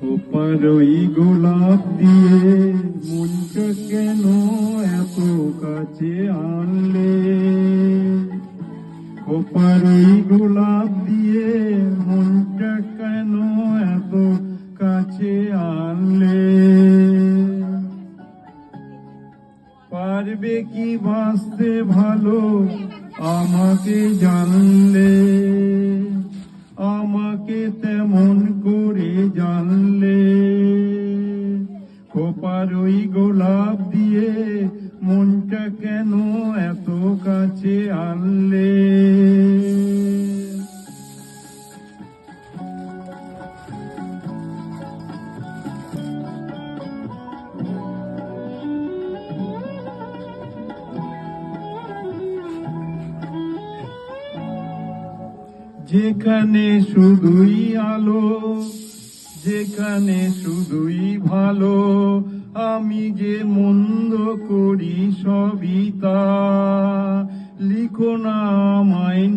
খোপারই গোলাপ দিয়ে মনটা কেন এত কাছে আনলে? খোপারই গোলাপ দিয়ে মনটা কেন এত কাছে আনলে? পারবে কি বাঁচতে ভালো আমাকে জানলে? আমাকে তেমন করে জানলে? খোপারই গোলাপ দিয়ে মনটা কেন এত কাছে আনলে? যেখানে শুধুই আলো, যেখানে শুধুই ভালো, আমি যে মন্দ করি সবই তা। লিখো না আমায়